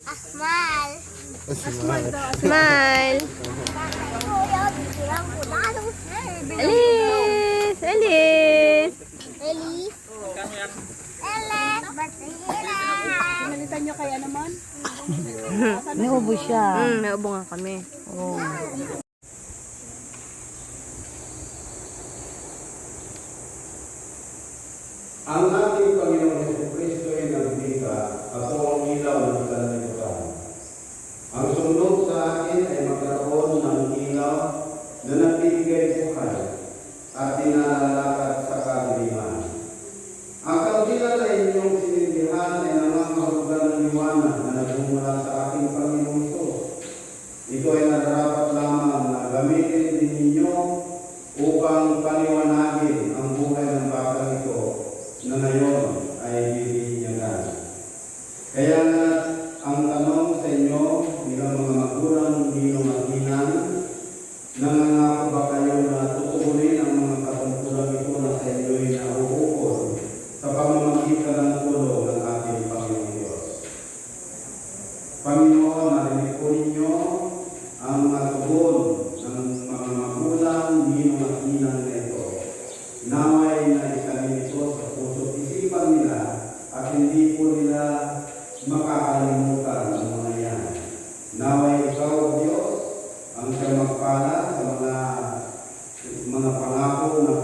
Asmal. Smile. Alis. Alis. Elis. Eles. Basira. Pinalitan nyo kaya naman? May ubo siya. May ubo nga kami. Oh. Ang ating Panginoong Jesucristo ay nagbika, ako ang ilaw ng kalalimutan. Ang sumunod sa akin ay magkaroon ng ilaw na nagbibigay buhay at dinalalakad sa kadiliman. Ang kautilan ay inyong sinindihan ay nangangahulugan ng liwanag na nagmumula sa ating Panginoong Isus. Ito ay nararapat lamang na gamitin din ninyo upang paliwanagin ang buhay ng batang ito na ngayon ay bibinyagan. Kaya nga, ang tanong sa inyo bilang mga magulang, ninong at ninang, nangangako ba kayo na tutugunin ang mga katungkulang ito na sa inyo'y nahuhukod sa pamamagitan ng tulong ng ating Panginoon Diyos? Panginoon, narinig po ninyo ang mga tugon ng mga magulang, ninong at ninang na ito. Naway na isanin ito sa puso't isipan nila at hindi po nila makakalimutan ang mga yan. Naway ikaw, Diyos, ang siyang magpala sa mga pangako na